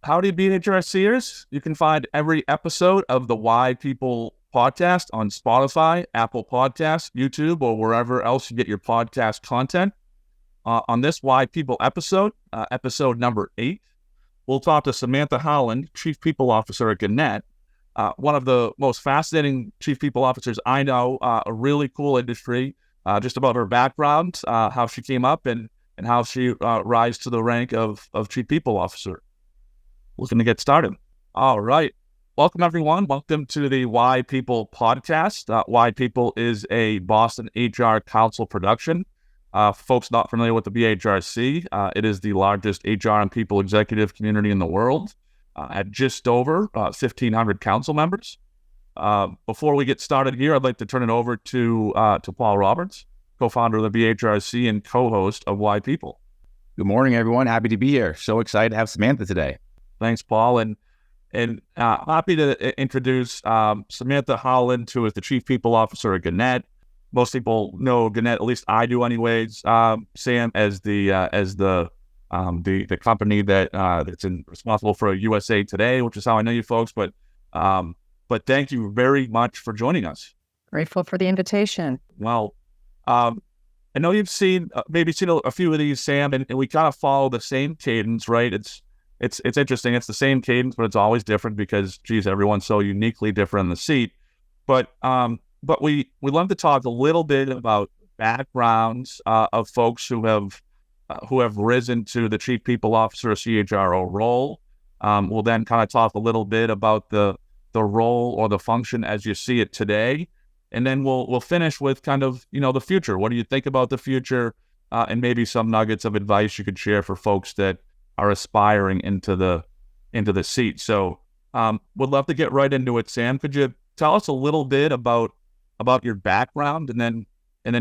Howdy, BHRCers. You can find every episode of the Why People podcast on Spotify, Apple Podcasts, YouTube, or wherever else you get your podcast content. On this Why People episode, episode number 8, we'll talk to Samantha Howland, Chief People Officer at Gannett, one of the most fascinating Chief People Officers I know, a really cool industry, just about her background, how she came up, and how she rise to the rank of Chief People Officer. Looking to get started. All right. Welcome, everyone. Welcome to the Why People podcast. Why People is a Boston HR Council production. Folks not familiar with the BHRC, it is the largest HR and people executive community in the world at just over 1,500 council members. Before we get started here, I'd like to turn it over to Paul Roberts, co-founder of the BHRC and co-host of Why People. Good morning, everyone. Happy to be here. So excited to have Samantha today. Thanks, Paul. And happy to introduce Samantha Howland, who is the Chief People Officer at Gannett. Most people know Gannett, at least I do, anyways. Sam, as the company that's responsible for USA Today, which is how I know you folks. But thank you very much for joining us. Grateful for the invitation. Well, I know you've maybe seen a few of these, Sam, and we kind of follow the same cadence, right? It's interesting. It's the same cadence, but it's always different because, geez, everyone's so uniquely different in the seat. But we love to talk a little bit about backgrounds of folks who have risen to the Chief People Officer CHRO role. We'll then kind of talk a little bit about the role or the function as you see it today, and then we'll finish with kind of the future. What do you think about the future, and maybe some nuggets of advice you could share for folks that are aspiring into the seat. So would love to get right into it, Sam. Could you tell us a little bit about your background, and then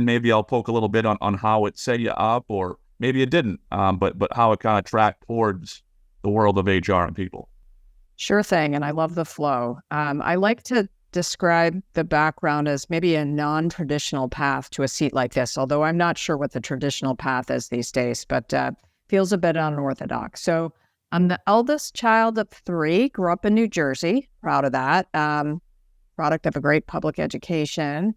maybe I'll poke a little bit on how it set you up, or maybe it didn't, but how it kind of tracked towards the world of HR and people. Sure thing, and I love the flow. I like to describe the background as maybe a non-traditional path to a seat like this, although I'm not sure what the traditional path is these days, but feels a bit unorthodox. So I'm the eldest child of 3, grew up in New Jersey, proud of that, product of a great public education.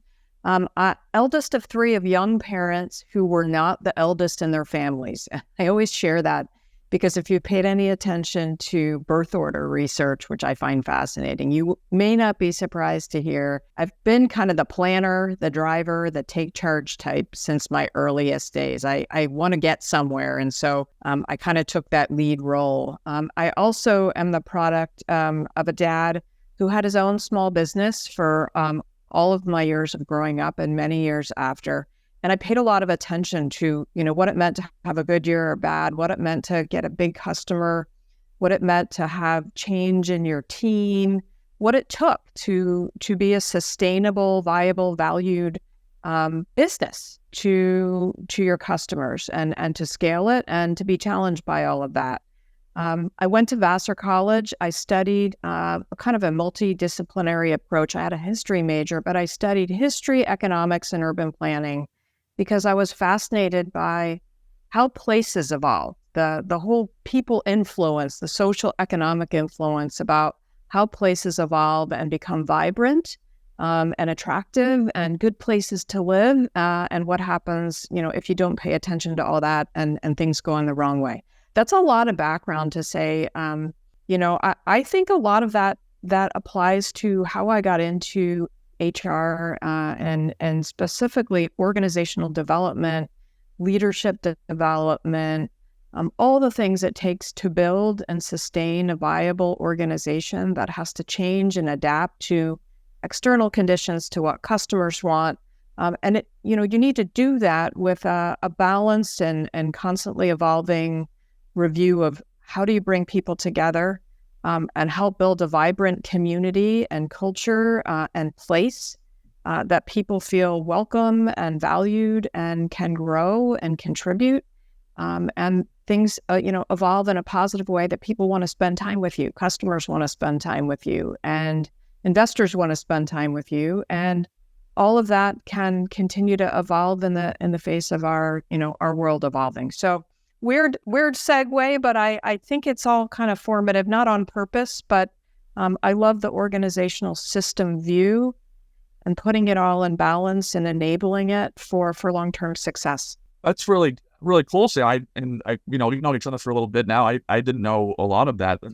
Eldest of 3 of young parents who were not the eldest in their families. I always share that because if you paid any attention to birth order research, which I find fascinating, you may not be surprised to hear I've been kind of the planner, the driver, the take charge type since my earliest days. I want to get somewhere. And so I kind of took that lead role. I also am the product of a dad who had his own small business for all of my years of growing up and many years after. And I paid a lot of attention to, what it meant to have a good year or bad, what it meant to get a big customer, what it meant to have change in your team, what it took to be a sustainable, viable, valued business to your customers and to scale it and to be challenged by all of that. I went to Vassar College. I studied kind of a multidisciplinary approach. I had a history major, but I studied history, economics, and urban planning because I was fascinated by how places evolve, the whole people influence, the social economic influence about how places evolve and become vibrant and attractive and good places to live, and what happens, if you don't pay attention to all that and things go in the wrong way. That's a lot of background to say. I think a lot of that applies to how I got into HR and specifically organizational development, leadership development, all the things it takes to build and sustain a viable organization that has to change and adapt to external conditions, to what customers want. And you need to do that with a balanced and constantly evolving review of how do you bring people together and help build a vibrant community and culture and place that people feel welcome and valued and can grow and contribute. And things, evolve in a positive way that people want to spend time with you. Customers want to spend time with you, and investors want to spend time with you. And all of that can continue to evolve in the face of our world evolving. So weird segue, but I think it's all kind of formative, not on purpose, but I love the organizational system view and putting it all in balance and enabling it for long-term success. That's really, really cool. So we've known each other for a little bit now. I didn't know a lot of that. I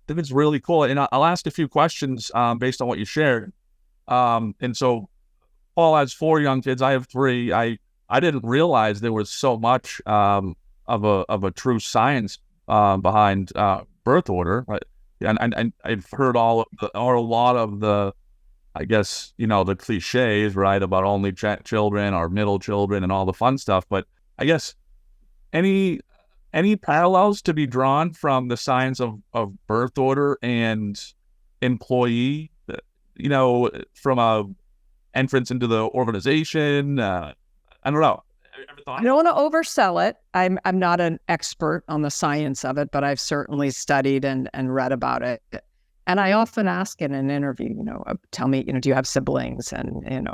think it's really cool. And I'll ask a few questions based on what you shared. And so Paul has 4 young kids. I have 3. I didn't realize there was so much of a true science behind birth order. Right? And I've heard a lot of the, I guess, the cliches, right, about only children or middle children and all the fun stuff. But I guess any parallels to be drawn from the science of birth order and employee, from a entrance into the organization? I don't know. I don't want to oversell it. I'm not an expert on the science of it, but I've certainly studied and read about it. And I often ask in an interview, tell me, do you have siblings? And,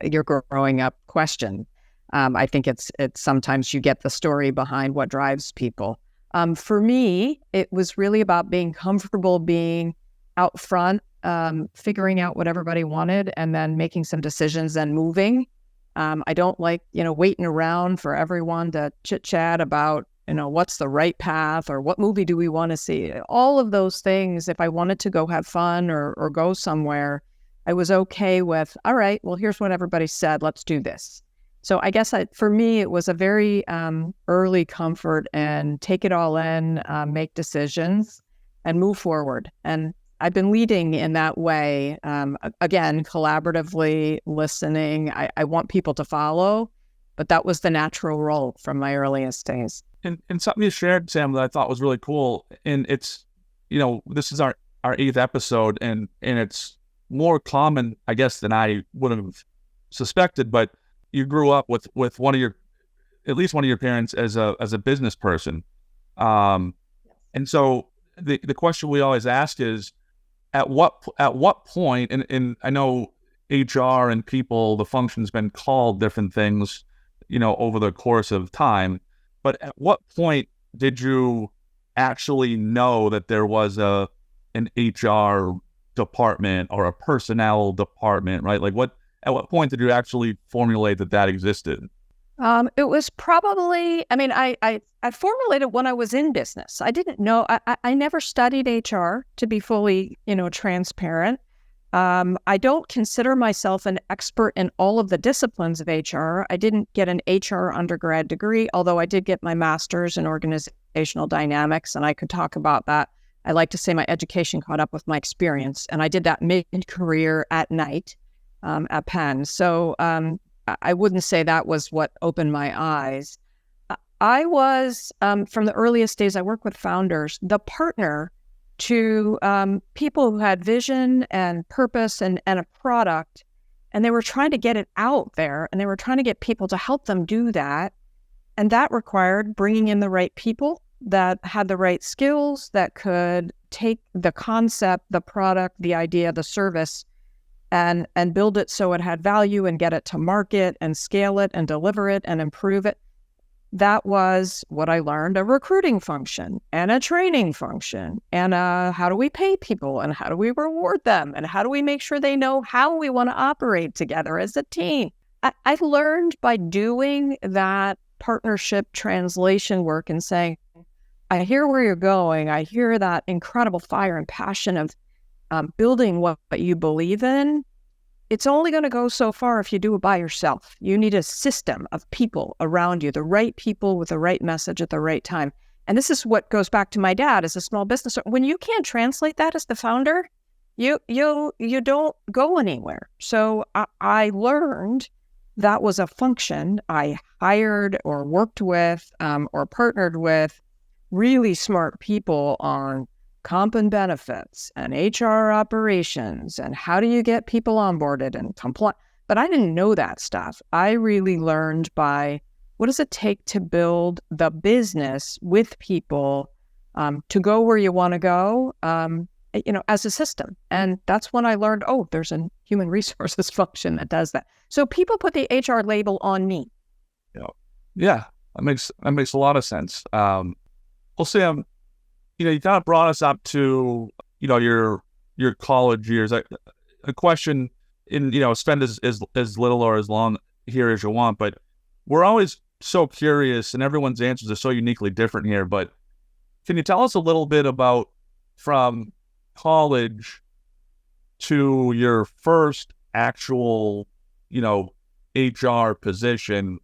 your growing up question. I think it's sometimes you get the story behind what drives people. For me, it was really about being comfortable being out front, figuring out what everybody wanted, and then making some decisions and moving. I don't like, waiting around for everyone to chit-chat about, what's the right path or what movie do we want to see? All of those things, if I wanted to go have fun or go somewhere, I was okay with, all right, well, here's what everybody said, let's do this. So I guess for me, it was a very early comfort and take it all in, make decisions and move forward. And I've been leading in that way, again, collaboratively listening. I want people to follow, but that was the natural role from my earliest days. And something you shared, Sam, that I thought was really cool. And it's, this is our 8th episode, and it's more common, I guess, than I would have suspected. But you grew up with at least one of your parents as a business person. And so the question we always ask is, at what point, and I know HR and people, the function's been called different things, over the course of time, but at what point did you actually know that there was an HR department or a personnel department, right? Like at what point did you actually formulate that existed? It was probably, I formulated when I was in business. I didn't know, I never studied HR, to be fully, transparent. I don't consider myself an expert in all of the disciplines of HR. I didn't get an HR undergrad degree, although I did get my master's in organizational dynamics, and I could talk about that. I like to say my education caught up with my experience, and I did that mid-career at night at Penn. So I wouldn't say that was what opened my eyes. I was, from the earliest days, I worked with founders, the partner to people who had vision and purpose and a product, and they were trying to get it out there, and they were trying to get people to help them do that. And that required bringing in the right people that had the right skills, that could take the concept, the product, the idea, the service, and build it so it had value and get it to market and scale it and deliver it and improve it. That was what I learned, a recruiting function and a training function and how do we pay people and how do we reward them and how do we make sure they know how we want to operate together as a team. I learned by doing that partnership translation work and saying, I hear where you're going. I hear that incredible fire and passion of building what you believe in. It's only going to go so far if you do it by yourself. You need a system of people around you, the right people with the right message at the right time. And this is what goes back to my dad as a small business. When you can't translate that as the founder, you don't go anywhere. So I learned that was a function. I hired or worked with or partnered with really smart people on comp and benefits and HR operations and how do you get people onboarded and compliant. But I didn't know that stuff. I really learned by what does it take to build the business with people to go where you want to go, as a system. And that's when I learned, there's a human resources function that does that. So people put the HR label on me. Yeah. That makes a lot of sense. Well, Sam, you kind of brought us up to your college years. A question in spend as little or as long here as you want, but we're always so curious, and everyone's answers are so uniquely different here. But can you tell us a little bit about from college to your first actual, HR position,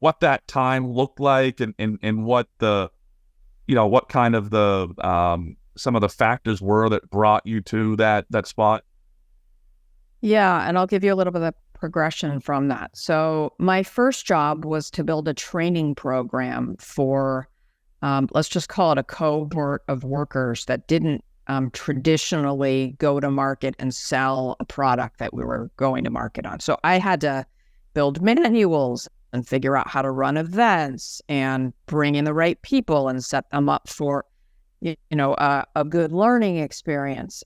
what that time looked like, and what the, what kind of the some of the factors were that brought you to that spot? Yeah, and I'll give you a little bit of progression from that. So my first job was to build a training program for, let's just call it a cohort of workers that didn't traditionally go to market and sell a product that we were going to market on. So I had to build manuals and figure out how to run events and bring in the right people and set them up for, a good learning experience.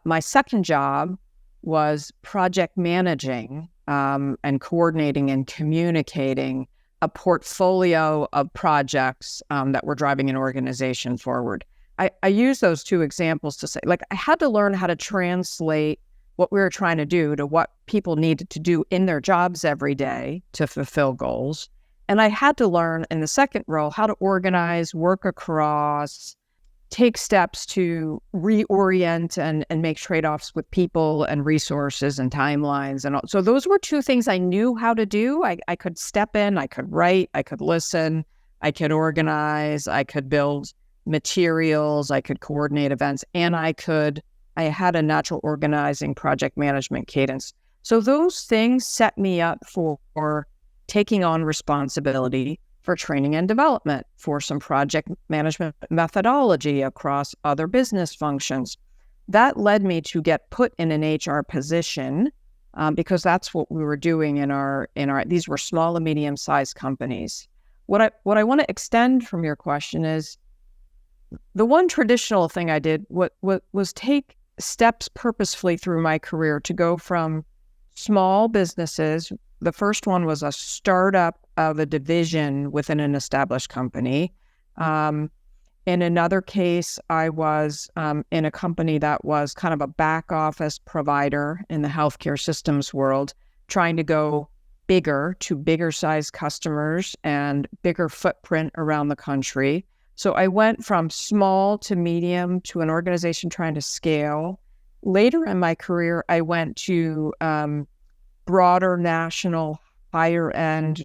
My second job was project managing and coordinating and communicating a portfolio of projects that were driving an organization forward. I use those two examples to say, I had to learn how to translate what we were trying to do to what people needed to do in their jobs every day to fulfill goals. And I had to learn in the second role how to organize, work across, take steps to reorient and make trade-offs with people and resources and timelines. And so those were two things I knew how to do. I could step in, I could write, I could listen, I could organize, I could build materials, I could coordinate events, and I had a natural organizing project management cadence. So those things set me up for taking on responsibility for training and development, for some project management methodology across other business functions. That led me to get put in an HR position because that's what we were doing in our these were small and medium-sized companies. What I want to extend from your question is the one traditional thing I did was take steps purposefully through my career to go from small businesses. The first one was a startup of a division within an established company. In another case, I was in a company that was kind of a back office provider in the healthcare systems world, trying to go bigger to bigger size customers and bigger footprint around the country. So I went from small to medium to an organization trying to scale. Later in my career, I went to broader national, higher end,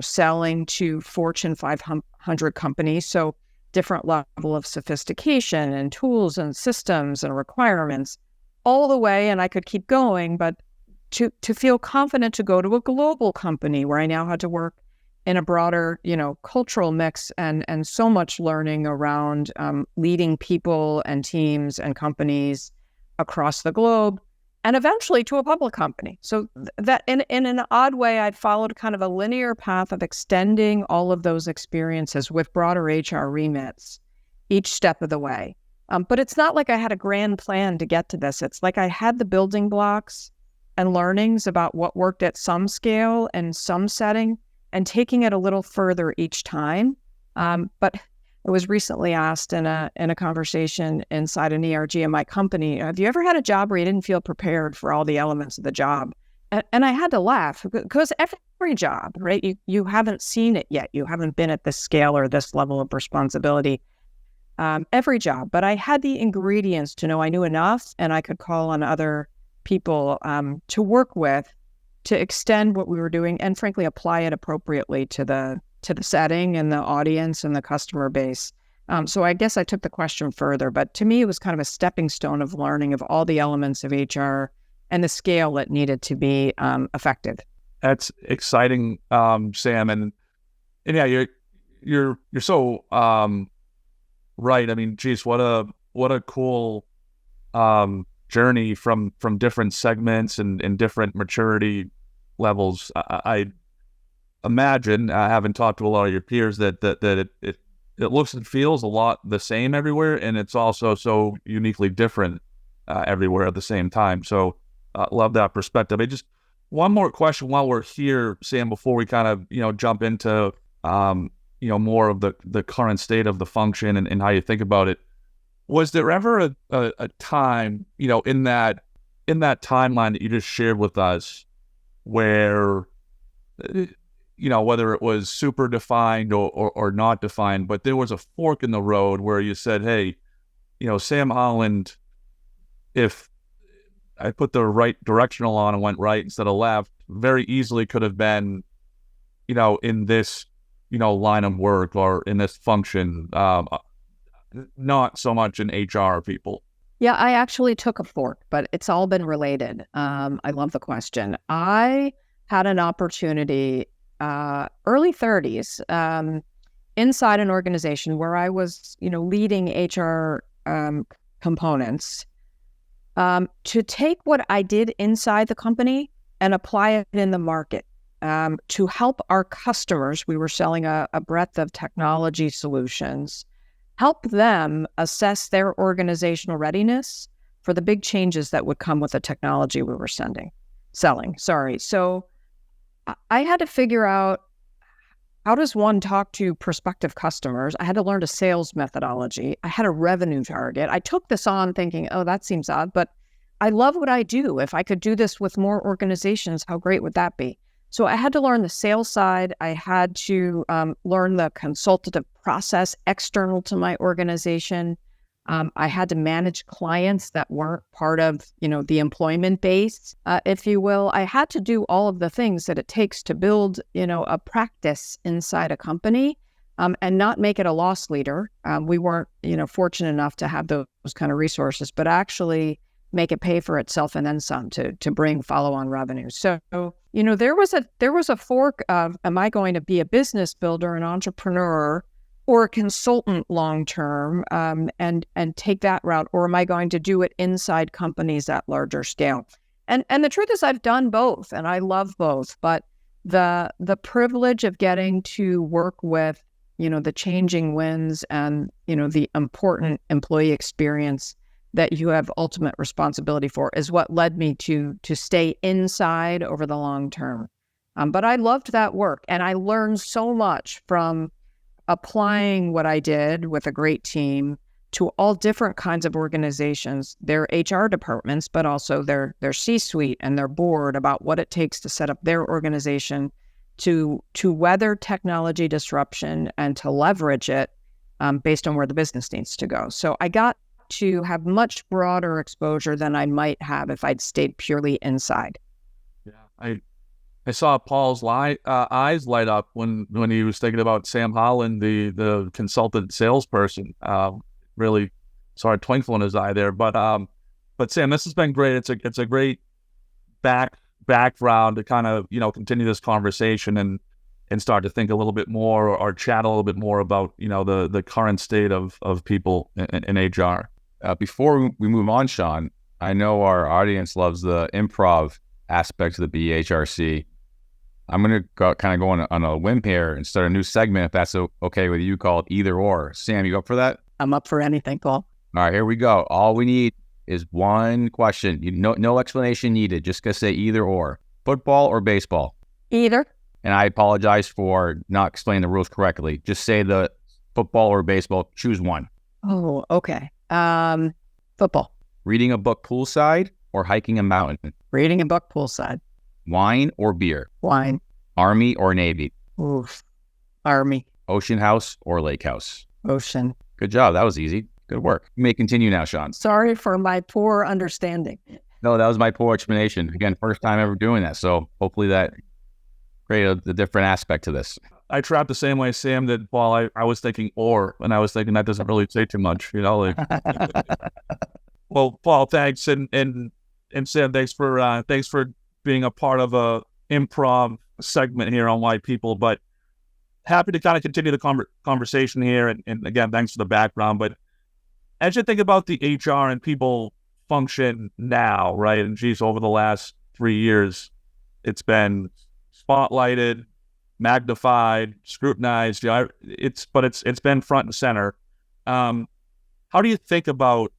selling to Fortune 500 companies. So different level of sophistication and tools and systems and requirements all the way. And I could keep going, but to feel confident to go to a global company where I now had to work in a broader, cultural mix and so much learning around leading people and teams and companies across the globe, and eventually to a public company. So that in an odd way, I followed kind of a linear path of extending all of those experiences with broader HR remits each step of the way. But it's not like I had a grand plan to get to this. It's like I had the building blocks and learnings about what worked at some scale and some setting, and taking it a little further each time. But I was recently asked in a conversation inside an ERG in my company, have you ever had a job where you didn't feel prepared for all the elements of the job? And I had to laugh because every job, right? You haven't seen it yet. You haven't been at this scale or this level of responsibility. Every job, but I had the ingredients to know I knew enough and I could call on other people to work with to extend what we were doing and frankly apply it appropriately to the setting and the audience and the customer base. So I guess I took the question further, but to me it was kind of a stepping stone of learning of all the elements of HR and the scale that needed to be effective. That's exciting, Sam, and yeah, you're so right. I mean, geez, what a cool journey from different segments and different maturity levels. I imagine, having talked to a lot of your peers, that it looks and feels a lot the same everywhere, and it's also so uniquely different everywhere at the same time. So love that perspective. Just one more question while we're here, Sam, before we kind of jump into more of the current state of the function and how you think about it. Was there ever a time, in that timeline that you just shared with us where, whether it was super defined or not defined, but there was a fork in the road where you said, hey, Sam Howland, if I put the right directional on and went right instead of left, very easily could have been, in this, line of work or in this function, not so much in HR people. Yeah, I actually took a fork, but it's all been related. I love the question. I had an opportunity, early 30s, inside an organization where I was, leading HR components, to take what I did inside the company and apply it in the market, to help our customers. We were selling a breadth of technology solutions, help them assess their organizational readiness for the big changes that would come with the technology we were selling. So I had to figure out, how does one talk to prospective customers? I had to learn a sales methodology. I had a revenue target. I took this on thinking, oh, that seems odd, but I love what I do. If I could do this with more organizations, how great would that be? So I had to learn the sales side. I had to learn the consultative process external to my organization. I had to manage clients that weren't part of, the employment base, if you will. I had to do all of the things that it takes to build, a practice inside a company, and not make it a loss leader. We weren't, fortunate enough to have those kind of resources, but actually make it pay for itself and then some to bring follow-on revenue. So, there was a fork of, am I going to be a business builder, an entrepreneur, or a consultant long-term, and take that route, or am I going to do it inside companies at larger scale? And the truth is, I've done both, and I love both. But the privilege of getting to work with, the changing winds and, the important employee experience that you have ultimate responsibility for is what led me to stay inside over the long term. But I loved that work, and I learned so much from applying what I did with a great team to all different kinds of organizations, their HR departments, but also their C-suite and their board, about what it takes to set up their organization to weather technology disruption and to leverage it based on where the business needs to go. So I got to have much broader exposure than I might have if I'd stayed purely inside. Yeah, I saw Paul's eyes light up when he was thinking about Sam Howland, the consultant salesperson. Really saw a twinkle in his eye there. But Sam, this has been great. It's a great background to kind of continue this conversation and start to think a little bit more or chat a little bit more about the current state of people in HR. Before we move on, Sean, I know our audience loves the improv aspect of the BHRC. I'm going to go on a whim here and start a new segment, if that's okay with you, called Either Or. Sam, you up for that? I'm up for anything, Paul. All right, here we go. All we need is one question. No explanation needed. Just going to say either or. Football or baseball? Either. And I apologize for not explaining the rules correctly. Just say the football or baseball. Choose one. Oh, okay. Football. Reading a book poolside or hiking a mountain? Reading a book poolside. Wine or beer? Wine. Army or Navy? Oof. Army. Ocean house or lake house? Ocean. Good job. That was easy. Good work. You may continue now, Sean. Sorry for my poor understanding. No, that was my poor explanation. Again, first time ever doing that. So hopefully that created a different aspect to this. I trapped the same way Sam did, Paul. I was thinking or, and I was thinking that doesn't really say too much, Well, Paul, thanks, and Sam, thanks for being a part of a improv segment here on Why People. But happy to kind of continue the conversation here, and again, thanks for the background. But as you think about the HR and people function now, right? And geez, over the last 3 years, it's been spotlighted, magnified, scrutinized. It's been front and center. How do you think about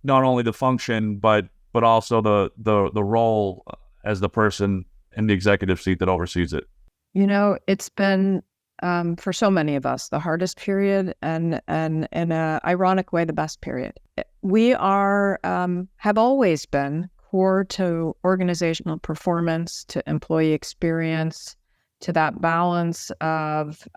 not only the function but also the role as the person in the executive seat that oversees it? It's been for so many of us, the hardest period, and in an ironic way, the best period. We are have always been core to organizational performance, to employee experience, to that balance of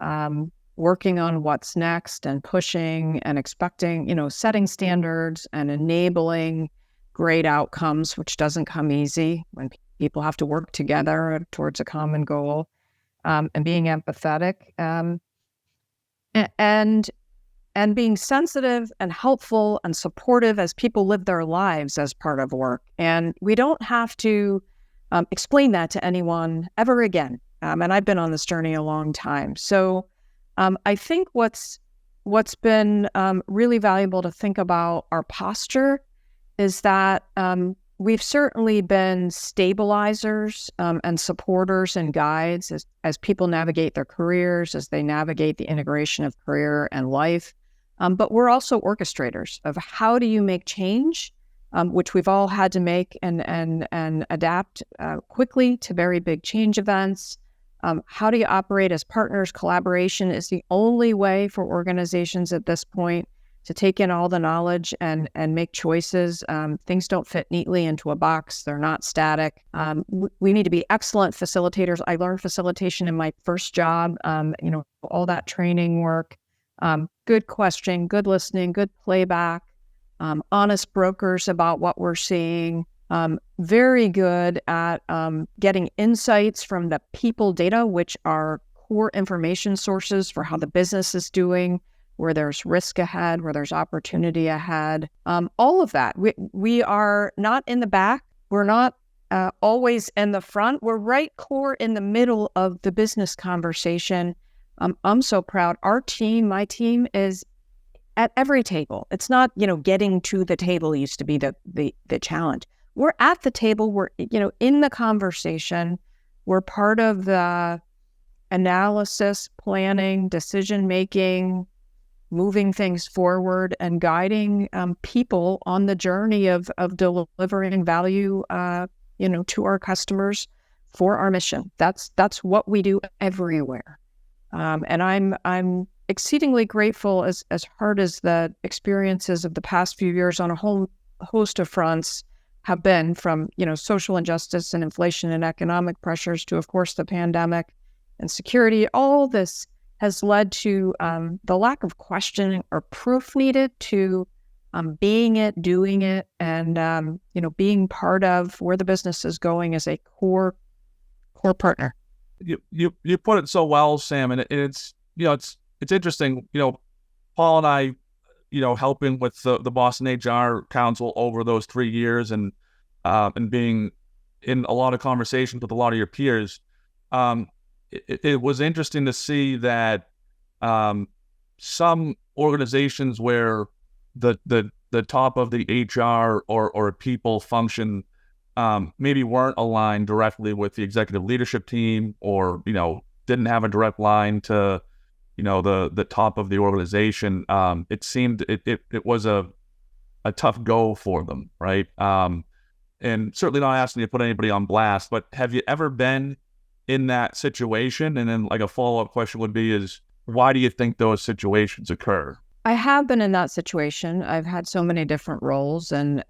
working on what's next and pushing and expecting, setting standards and enabling great outcomes, which doesn't come easy when people have to work together towards a common goal, and being empathetic, and being sensitive and helpful and supportive as people live their lives as part of work. And we don't have to explain that to anyone ever again. And I've been on this journey a long time. So I think what's been really valuable to think about our posture is that we've certainly been stabilizers and supporters and guides as people navigate their careers, as they navigate the integration of career and life. But we're also orchestrators of how do you make change, which we've all had to make and adapt quickly to very big change events. How do you operate as partners? Collaboration is the only way for organizations at this point to take in all the knowledge and make choices. Things don't fit neatly into a box. They're not static. We need to be excellent facilitators. I learned facilitation in my first job, all that training work, good questioning, good listening, good playback, honest brokers about what we're seeing, very good at getting insights from the people data, which are core information sources for how the business is doing, where there's risk ahead, where there's opportunity ahead. All of that. We are not in the back. We're not always in the front. We're right core in the middle of the business conversation. I'm so proud. Our team, my team, is at every table. It's not, getting to the table used to be the challenge. We're at the table. We're, in the conversation. We're part of the analysis, planning, decision-making, moving things forward and guiding people on the journey of delivering value, to our customers for our mission. That's what we do everywhere. And I'm exceedingly grateful, as hard as the experiences of the past few years on a whole host of fronts have been, from, social injustice and inflation and economic pressures to, of course, the pandemic and security. All this has led to the lack of questioning or proof needed to being it, doing it, and being part of where the business is going as a core partner. You put it so well, Sam, and it's interesting. Paul and I, helping with the Boston HR Council over those 3 years, and being in a lot of conversations with a lot of your peers. It was interesting to see that some organizations where the top of the HR or people function maybe weren't aligned directly with the executive leadership team, or didn't have a direct line to the top of the organization. It seemed it was a tough go for them, right? And certainly not asking you to put anybody on blast, but have you ever been in that situation? And then, like, a follow-up question would be is, why do you think those situations occur? I have been in that situation. I've had so many different roles and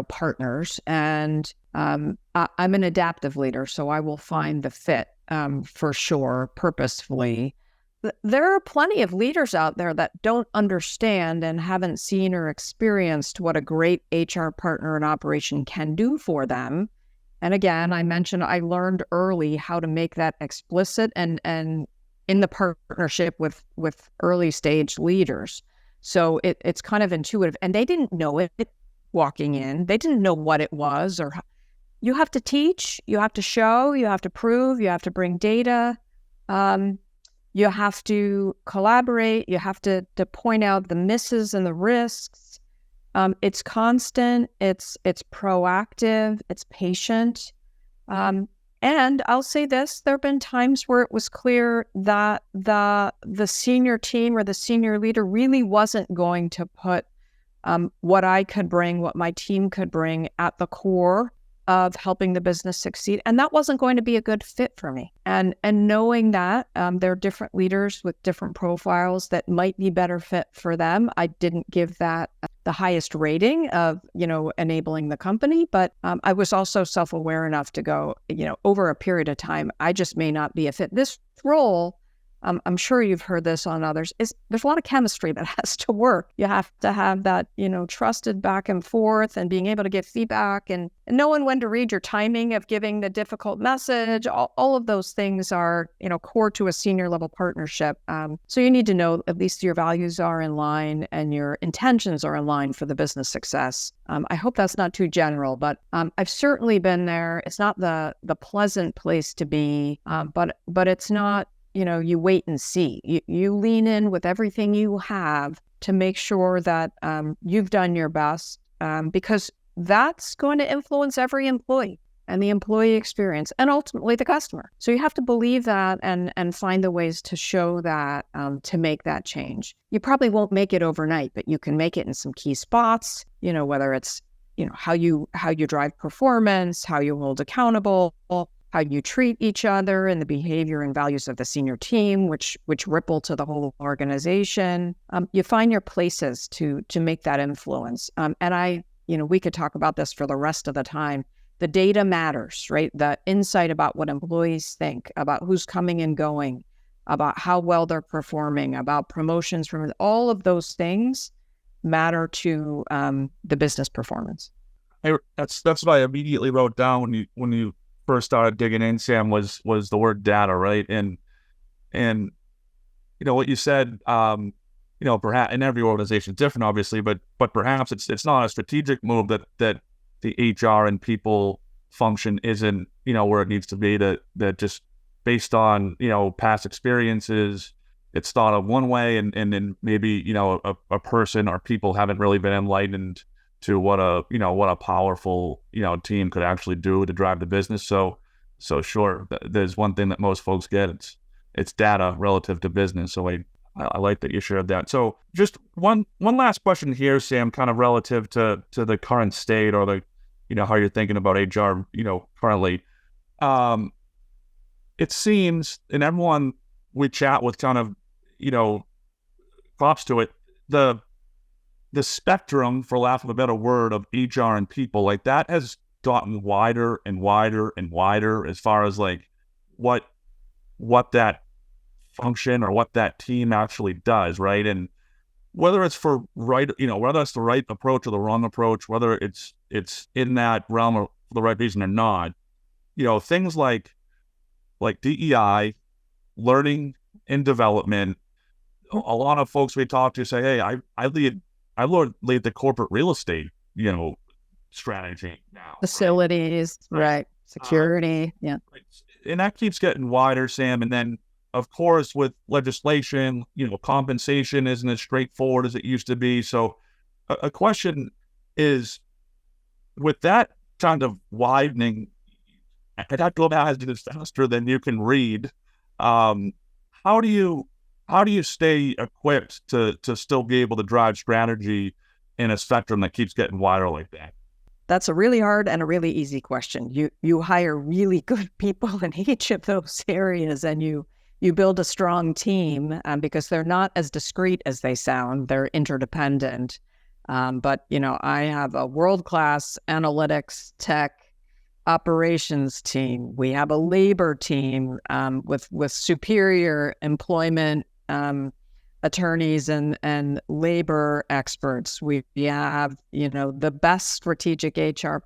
partners, and I'm an adaptive leader, so I will find the fit for sure, purposefully. There are plenty of leaders out there that don't understand and haven't seen or experienced what a great HR partner in operation can do for them. And again, I mentioned I learned early how to make that explicit and in the partnership with early stage leaders. So it's kind of intuitive, and they didn't know it walking in. They didn't know what it was, or you have to teach, you have to show, you have to prove, you have to bring data. You have to collaborate. You have to point out the misses and the risks. It's constant. It's proactive. It's patient. And I'll say this: there have been times where it was clear that the senior team or the senior leader really wasn't going to put what I could bring, what my team could bring, at the core of helping the business succeed. And that wasn't going to be a good fit for me. And knowing that there are different leaders with different profiles that might be better fit for them, I didn't give that the highest rating of, enabling the company. But I was also self-aware enough to go, over a period of time, I just may not be a fit. This role, I'm sure you've heard this on others, there's a lot of chemistry that has to work. You have to have that, trusted back and forth and being able to get feedback and knowing when to read your timing of giving the difficult message. All of those things are, core to a senior level partnership. So you need to know at least your values are in line and your intentions are in line for the business success. I hope that's not too general, but I've certainly been there. It's not the pleasant place to be, but it's not, you wait and see. You lean in with everything you have to make sure that you've done your best, because that's going to influence every employee and the employee experience and ultimately the customer. So you have to believe that and find the ways to show that, to make that change. You probably won't make it overnight, but you can make it in some key spots, whether it's, how you drive performance, how you hold accountable, how you treat each other, and the behavior and values of the senior team, which ripple to the whole organization. You find your places to make that influence. And we could talk about this for the rest of the time. The data matters, right? The insight about what employees think, about who's coming and going, about how well they're performing, about promotions from all of those things matter to the business performance. That's what I immediately wrote down when you first started digging in, Sam, was the word data, right? And what you said, perhaps in every organization is different, obviously, but perhaps it's not a strategic move that the HR and people function isn't, where it needs to be, that just based on, past experiences, it's thought of one way and then maybe, a person or people haven't really been enlightened to what a powerful, team could actually do to drive the business. So sure, there's one thing that most folks get, it's data relative to business. So I like that you shared that. So just one last question here, Sam, kind of relative to the current state or the, how you're thinking about HR, currently. It seems, and everyone we chat with kind of, props to it, the spectrum, for lack of a better word, of HR and people, like that has gotten wider and wider and wider as far as like what that function or what that team actually does, right? And whether it's whether it's the right approach or the wrong approach, whether it's in that realm or for the right reason or not, things like DEI, learning and development. A lot of folks we talk to say, hey, I lead the corporate real estate, strategy now. Facilities, right? Security, yeah. And that keeps getting wider, Sam. And then, of course, with legislation, compensation isn't as straightforward as it used to be. So a question is, with that kind of widening, that go down faster than you can read. How do you stay equipped to still be able to drive strategy in a spectrum that keeps getting wider like that? That's a really hard and a really easy question. You hire really good people in each of those areas, and you build a strong team because they're not as discrete as they sound. They're interdependent. But I have a world-class analytics, tech, operations team. We have a labor team with superior employment attorneys and labor experts. We have, the best strategic HR.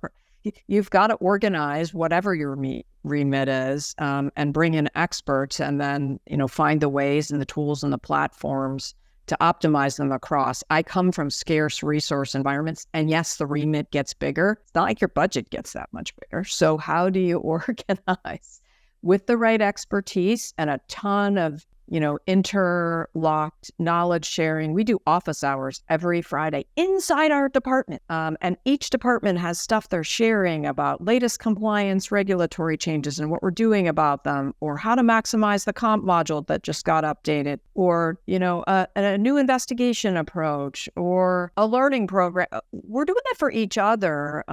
You've got to organize whatever your remit is and bring in experts and then, find the ways and the tools and the platforms to optimize them across. I come from scarce resource environments, and yes, the remit gets bigger. It's not like your budget gets that much bigger. So how do you organize with the right expertise and a ton of interlocked knowledge sharing? We do office hours every Friday inside our department. And each department has stuff they're sharing about latest compliance regulatory changes and what we're doing about them, or how to maximize the comp module that just got updated, or, a new investigation approach or a learning program. We're doing that for each other.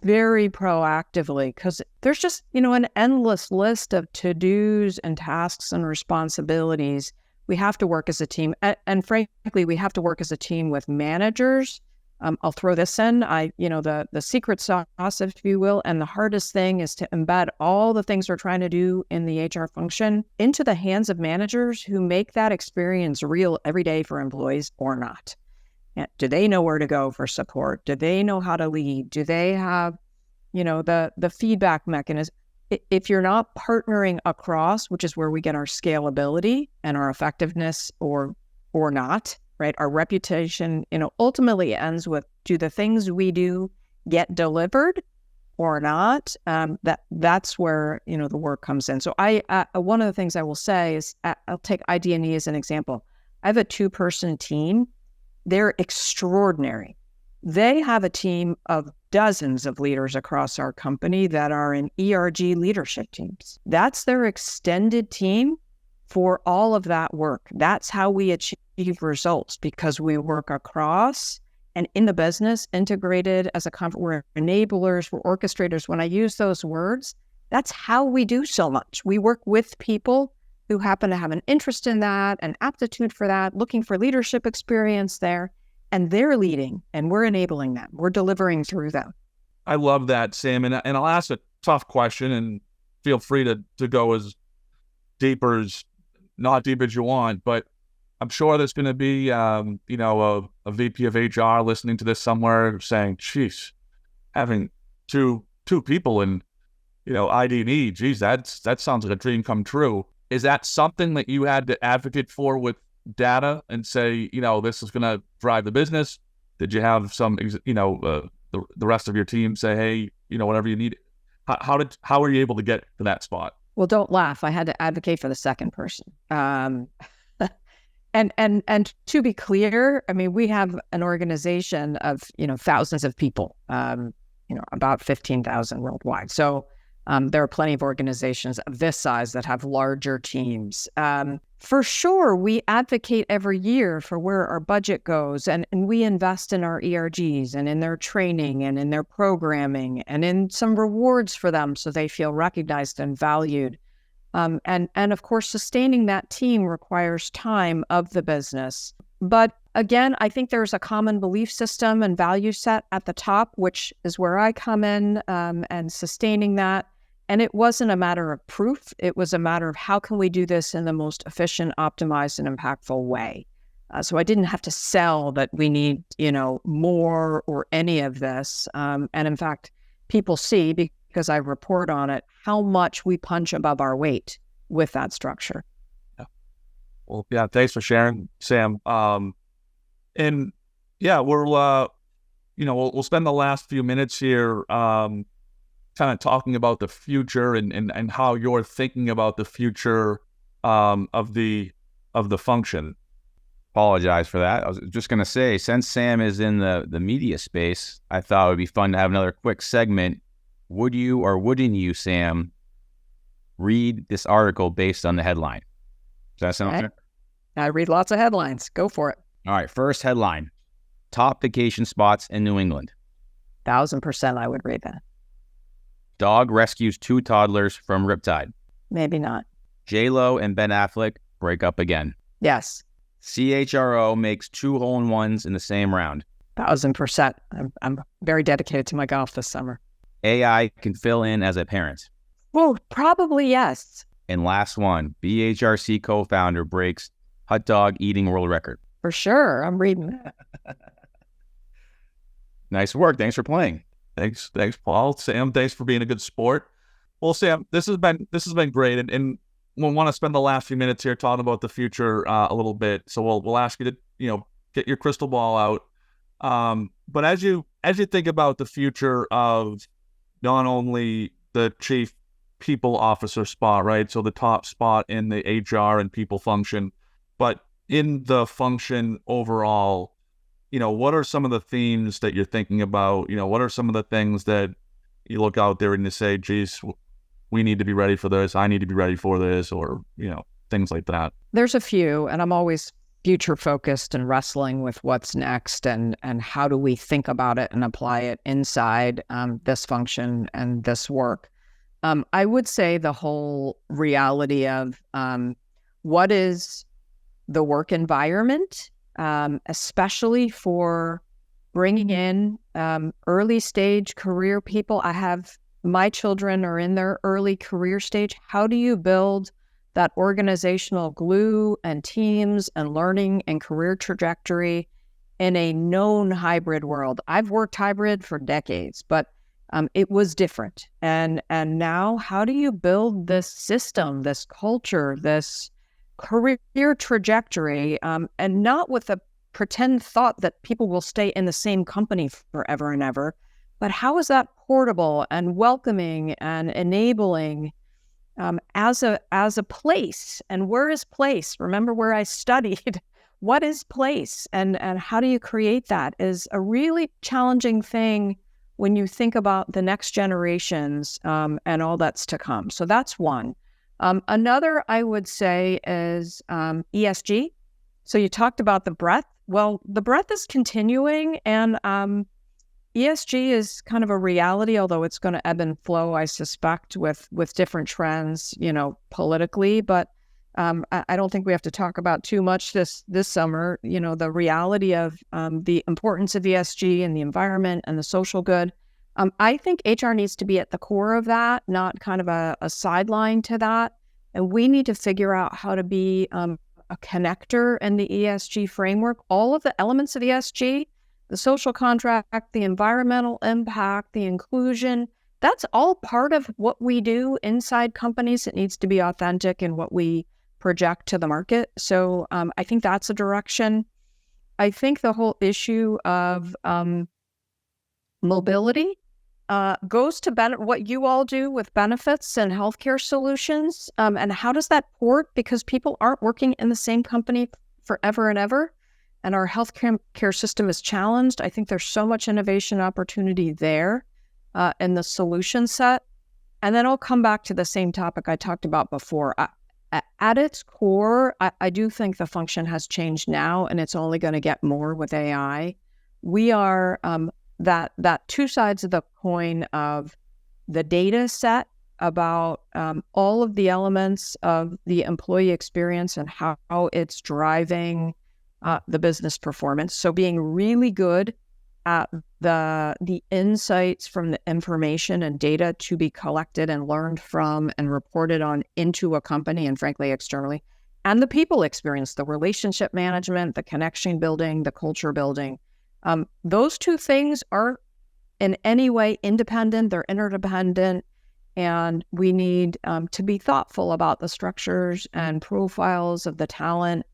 very proactively, because there's just, an endless list of to-dos and tasks and responsibilities. We have to work as a team. And frankly, we have to work as a team with managers. I'll throw this in. The secret sauce, if you will, and the hardest thing is to embed all the things we're trying to do in the HR function into the hands of managers who make that experience real every day for employees or not. Do they know where to go for support? Do they know how to lead? Do they have, the feedback mechanism? If you're not partnering across, which is where we get our scalability and our effectiveness or not, right? Our reputation, ultimately ends with, do the things we do get delivered or not? That's where, the work comes in. So one of the things I will say is, I'll take ID&E as an example. I have a 2-person team. They're extraordinary. They have a team of dozens of leaders across our company that are in ERG leadership teams. That's their extended team for all of that work. That's how we achieve results, because we work across and in the business, integrated as we're enablers, we're orchestrators. When I use those words, that's how we do so much. We work with people who happen to have an interest in that, an aptitude for that, looking for leadership experience there, and they're leading, and we're enabling them. We're delivering through them. I love that, Sam. And I'll ask a tough question, and feel free to go as not deep as you want, but I'm sure there's going to be, a VP of HR listening to this somewhere saying, geez, having two people in, ID&E, geez, that sounds like a dream come true. Is that something that you had to advocate for with data and say, this is going to drive the business? Did you have some, the rest of your team say, hey, whatever you need? How were you able to get to that spot? Well, don't laugh. I had to advocate for the second person. And to be clear, I mean, we have an organization of, thousands of people, about 15,000 worldwide. So there are plenty of organizations of this size that have larger teams. For sure, we advocate every year for where our budget goes, and we invest in our ERGs and in their training and in their programming and in some rewards for them so they feel recognized and valued. And of course, sustaining that team requires time of the business. But again, I think there's a common belief system and value set at the top, which is where I come in, and sustaining that. And it wasn't a matter of proof. It was a matter of how can we do this in the most efficient, optimized, and impactful way. So I didn't have to sell that we need, more or any of this. And in fact, people see, because I report on it, how much we punch above our weight with that structure. Yeah. Well, yeah, thanks for sharing, Sam. And yeah, we'll spend the last few minutes here kind of talking about the future and how you're thinking about the future of the function. Apologize for that. I was just going to say, since Sam is in the media space, I thought it would be fun to have another quick segment. Would you or wouldn't you, Sam, read this article based on the headline? Does that sound fair? I read lots of headlines. Go for it. All right. First headline: top vacation spots in New England. 1,000% I would read that. Dog rescues 2 toddlers from riptide. Maybe not. J-Lo and Ben Affleck break up again. Yes. CHRO makes 2 hole-in-ones in the same round. 1,000%. I'm very dedicated to my golf this summer. AI can fill in as a parent. Well, probably yes. And last one, BHRC co-founder breaks hot dog eating world record. For sure. I'm reading that. Nice work. Thanks for playing. Thanks, Paul. Sam, thanks for being a good sport. Well, Sam, this has been great, and we'll want to spend the last few minutes here talking about the future a little bit. So we'll ask you to get your crystal ball out. But as you think about the future of not only the chief people officer spot, right? So the top spot in the HR and people function, but in the function overall, what are some of the themes that you're thinking about? What are some of the things that you look out there and you say, geez, we need to be ready for this. I need to be ready for this, or, things like that. There's a few, and I'm always future focused and wrestling with what's next and how do we think about it and apply it inside this function and this work. I would say the whole reality of what is the work environment, especially for bringing in early stage career people. My children are in their early career stage. How do you build that organizational glue and teams and learning and career trajectory in a known hybrid world? I've worked hybrid for decades, but it was different. And now, how do you build this system, this culture, this career trajectory, and not with a pretend thought that people will stay in the same company forever and ever, but how is that portable and welcoming and enabling as a place? And where is place? Remember where I studied. What is place? And how do you create that is a really challenging thing when you think about the next generations and all that's to come. So that's one. Another I would say is ESG. So you talked about the breadth. Well, the breadth is continuing, and ESG is kind of a reality, although it's going to ebb and flow, I suspect, with different trends, politically. But I don't think we have to talk about too much this summer. The reality of the importance of ESG and the environment and the social good. I think HR needs to be at the core of that, not kind of a sideline to that. And we need to figure out how to be a connector in the ESG framework. All of the elements of ESG, the social contract, the environmental impact, the inclusion, that's all part of what we do inside companies. It needs to be authentic in what we project to the market. So I think that's a direction. I think the whole issue of mobility goes to what you all do with benefits and healthcare solutions. And how does that port? Because people aren't working in the same company forever and ever. And our healthcare system is challenged. I think there's so much innovation opportunity there in the solution set. And then I'll come back to the same topic I talked about before. At its core, I do think the function has changed now, and it's only going to get more with AI. We are that two sides of the coin of the data set about all of the elements of the employee experience and how it's driving the business performance. So being really good at the insights from the information and data to be collected and learned from and reported on into a company and frankly externally, and the people experience, the relationship management, the connection building, the culture building. Those two things aren't in any way independent, they're interdependent, and we need to be thoughtful about the structures and profiles of the talent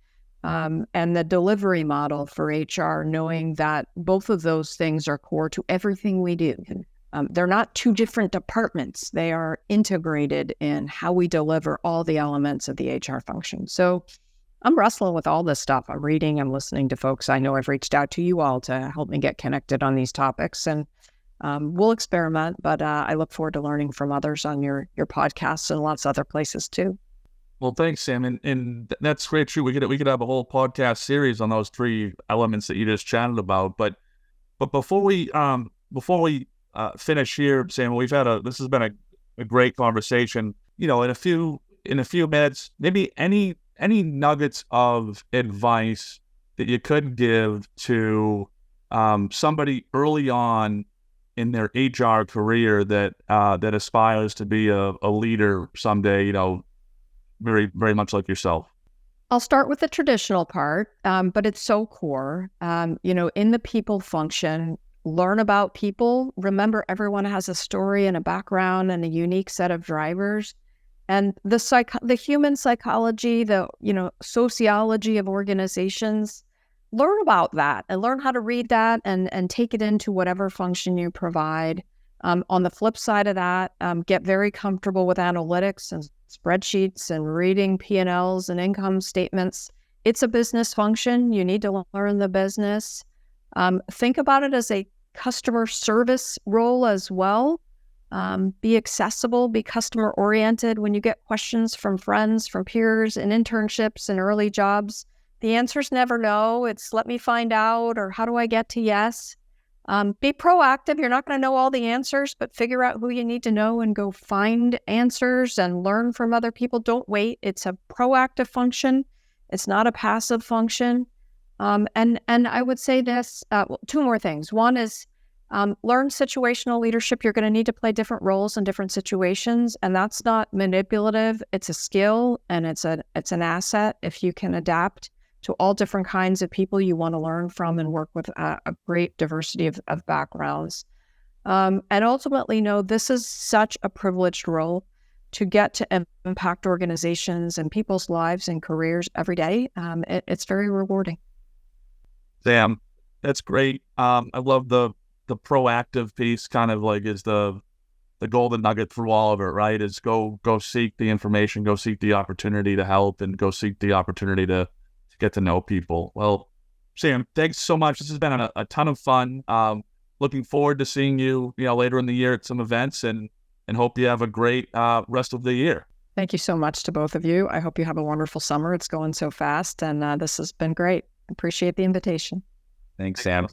and the delivery model for HR, knowing that both of those things are core to everything we do. They're not two different departments. They are integrated in how we deliver all the elements of the HR function. So I'm wrestling with all this stuff. I'm reading, I'm listening to folks. I know I've reached out to you all to help me get connected on these topics, and we'll experiment, but I look forward to learning from others on your podcasts and lots of other places too. Well, thanks, Sam, and that's great. True, we could have a whole podcast series on those three elements that you just chatted about. But before we finish here, Sam, this has been a great conversation. In a few minutes, maybe any nuggets of advice that you could give to somebody early on in their HR career that aspires to be a leader someday. Very, very much like yourself. I'll start with the traditional part, but it's so core. In the people function, learn about people. Remember, everyone has a story and a background and a unique set of drivers. And the human psychology, the sociology of organizations, learn about that and learn how to read that and take it into whatever function you provide. On the flip side of that, get very comfortable with analytics and spreadsheets and reading P&Ls and income statements. It's a business function. You need to learn the business. Think about it as a customer service role as well. Be accessible, be customer oriented. When you get questions from friends, from peers in internships and early jobs, The answer's never no. It's let me find out, or how do I get to yes? Be proactive. You're not going to know all the answers, but figure out who you need to know and go find answers and learn from other people. Don't wait. It's a proactive function. It's not a passive function. And I would say this, two more things. One is learn situational leadership. You're going to need to play different roles in different situations, and that's not manipulative. It's a skill, and it's an asset if you can adapt to all different kinds of people you want to learn from and work with a great diversity of backgrounds. And ultimately, this is such a privileged role to get to impact organizations and people's lives and careers every day. It's very rewarding. Sam, that's great. I love the proactive piece, kind of like is the golden nugget through all of it, right? Is go seek the information, go seek the opportunity to help, and go seek the opportunity to get to know people. Well, Sam, thanks so much. This has been a ton of fun. Looking forward to seeing you, later in the year at some events, and hope you have a great rest of the year. Thank you so much to both of you. I hope you have a wonderful summer. It's going so fast, and this has been great. Appreciate the invitation. Thanks, Sam.